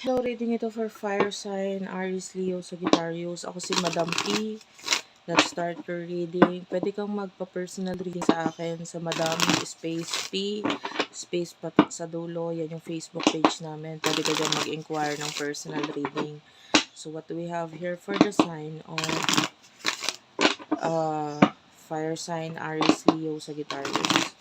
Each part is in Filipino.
Hello, reading ito for fire sign, Aries, Leo, Sagittarius. Ako si Madam P. Let's start your reading. Pwede kang magpa-personal reading sa akin sa Madam Space P, Space patik sa dulo. Yan yung Facebook page namin. Pwede ka dyan mag-inquire ng personal reading. So what do we have here for the sign of fire sign, Aries, Leo, Sagittarius?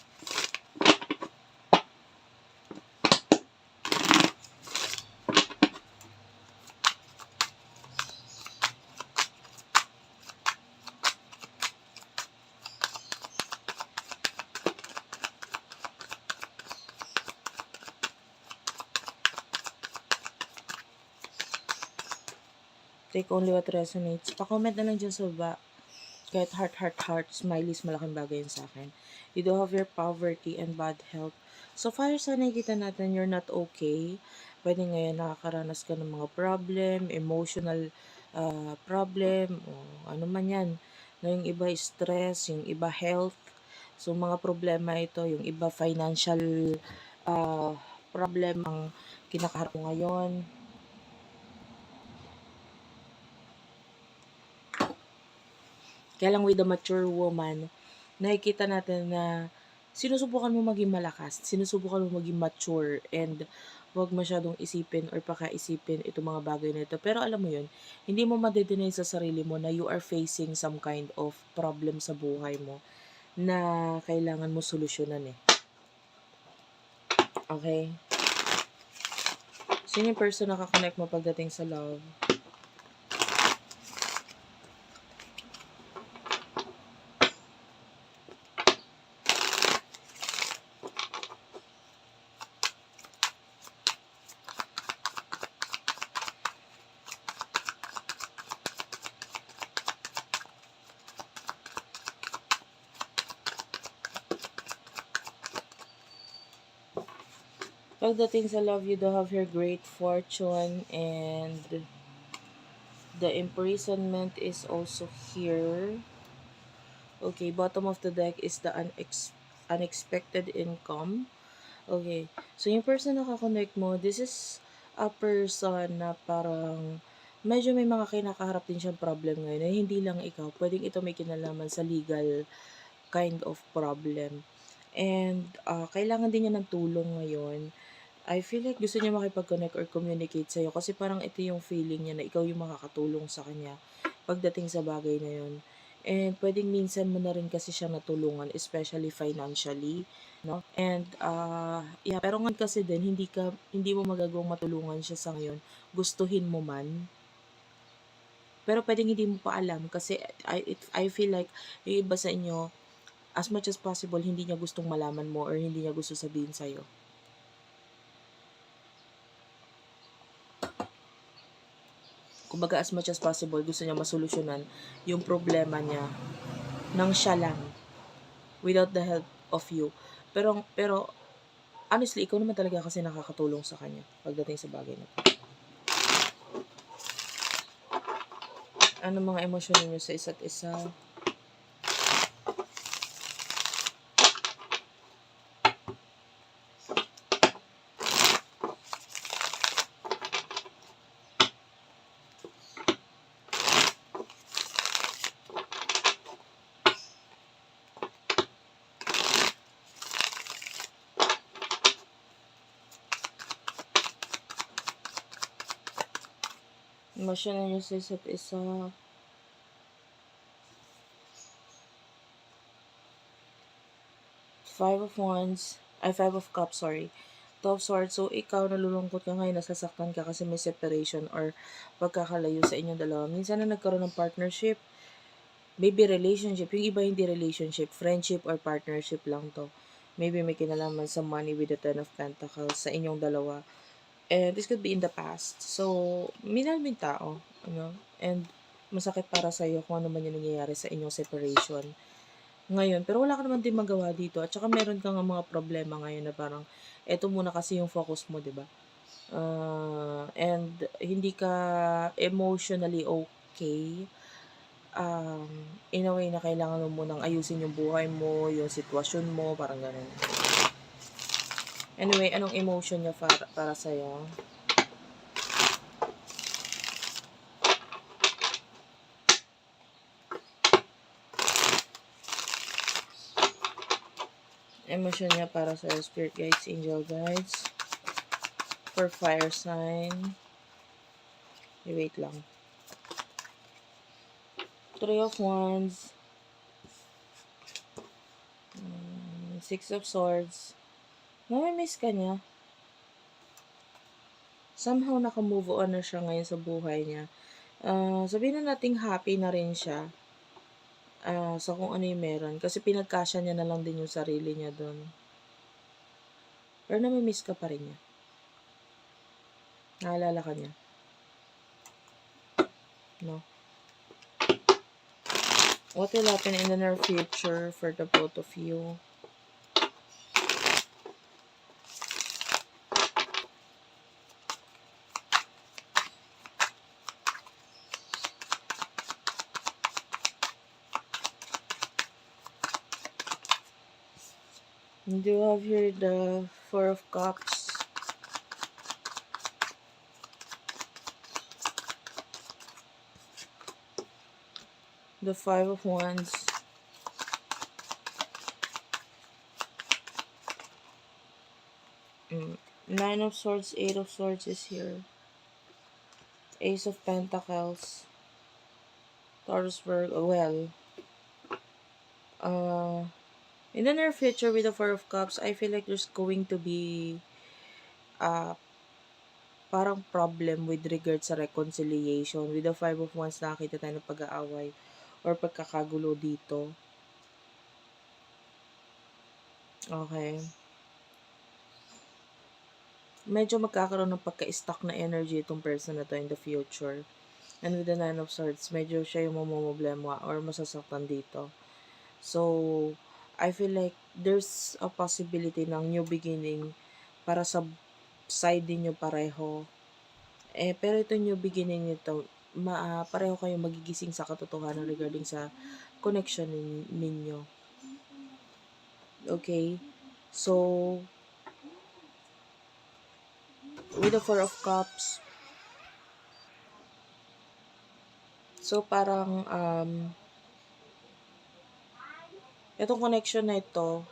Take only what resonates. Pa-comment na lang dyan sa baba. Kahit heart, smileys, malaking bagay yun sa akin. You do have your poverty and bad health. So, fire sign, nakikita natin you're not okay. Pwede ngayon nakakaranas ka ng mga problem, emotional problem, o ano man yan. No, yung iba stress, yung iba health. So, mga problema ito, yung iba financial problem ang kinakaharap mo ngayon. Kaya lang with the mature woman, nakikita natin na sinusubukan mo maging malakas, sinusubukan mo maging mature, and huwag masyadong isipin or pakaisipin itong mga bagay na ito. Pero alam mo yun, hindi mo madedeny sa sarili mo na you are facing some kind of problem sa buhay mo na kailangan mo solusyonan eh. Okay? Sino yung person na kakonect mo pagdating sa love? Pagdating sa love, you do have your great fortune, and the imprisonment is also here. Okay, bottom of the deck is the unexpected income. Okay, so yung person na kakonect mo, this is a person na parang medyo may mga kinakaharap din siyang problem ngayon. Hindi lang ikaw, pwedeng ito may kinalaman sa legal kind of problem. And kailangan din niya ng tulong ngayon. I feel like gusto niya makipag-connect or communicate sa'yo kasi parang ito yung feeling niya na ikaw yung makakatulong sa kanya pagdating sa bagay na yun. And pwedeng minsan mo na rin kasi siya natulungan, especially financially, no? And yeah, pero ngayon kasi din hindi mo magagawang matulungan siya sa ngayon. Gustuhin mo man. Pero pwedeng hindi mo pa alam kasi I feel like yung iba sa inyo, as much as possible, hindi niya gustong malaman mo or hindi niya gusto sabihin sa'yo. Kumbaga, as much as possible, gusto niya masolusyonan yung problema niya nang siya lang, without the help of you. Pero honestly, ikaw naman talaga kasi nakakatulong sa kanya pagdating sa bagay na to. Ano mga emosyon niyo sa isa't isa? Emosyon niyo sa isa't isa. Five of Cups, sorry. Two of Swords. So, ikaw nalulungkot ka ngayon, nasasaktan ka kasi may separation or pagkakalayo sa inyong dalawa. Minsan na nagkaroon ng partnership, maybe relationship. Yung iba hindi relationship, friendship or partnership lang to. Maybe may kinalaman sa money with the Ten of Pentacles sa inyong dalawa. And this could be in the past. So, minahal mo yung tao, and masakit para sa'yo kung ano man yung nangyayari sa inyong separation ngayon. Pero wala ka naman din magawa dito. At saka meron kang mga problema ngayon na parang, eto muna kasi yung focus mo, diba? And hindi ka emotionally okay. In a way na kailangan mo munang ayusin yung buhay mo, yung sitwasyon mo, parang ganun. Anyway, anong emotion niya para sa'yo? Emotion niya para sa spirit guides, angel guides. For fire sign. Wait lang. 3 of Wands. 6 of Swords. Namimiss ka niya. Somehow naka-move on na siya ngayon sa buhay niya. Sabihin na nating happy na rin siya sa kung ano yung meron. Kasi pinagkasya niya na lang din yung sarili niya doon. Pero namimiss ka pa rin niya. Naalala ka niya. No? What will happen in the near future for the both of you? And you have here the 4 of Cups. The 5 of Wands. Nine of Swords, 8 of Swords is here. Ace of Pentacles. Taurus Virgo. Well, in the near future with the 4 of Cups, I feel like there's going to be parang problem with regard sa reconciliation. With the 5 of Wands, nakakita tayo ng pag-aaway or pagkakagulo dito. Okay. Medyo magkakaroon ng pagka-stuck na energy itong person na to in the future. And with the 9 of Swords, medyo siya yung mamumblema or masasaktan dito. So, I feel like there's a possibility ng new beginning para sa side ninyo pareho. Pero ito new beginning nito, pareho kayong magigising sa katotohanan regarding sa connection ninyo. Okay? So, with the 4 of Cups, so parang, itong connection na ito,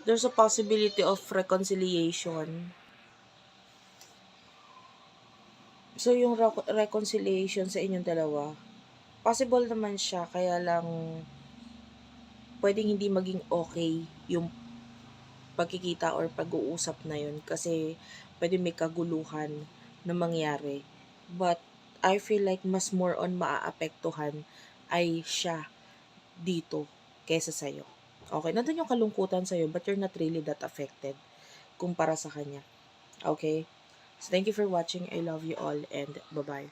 there's a possibility of reconciliation. So, yung reconciliation sa inyong dalawa, possible naman siya, kaya lang, pwedeng hindi maging okay yung pagkikita or pag-uusap na yun kasi pwede may kaguluhan na mangyari. But I feel like mas more on maaapektuhan ay siya dito kaysa sa'yo. Okay, nandun yung kalungkutan sa'yo but you're not really that affected kumpara sa kanya. Okay? So thank you for watching. I love you all and bye-bye.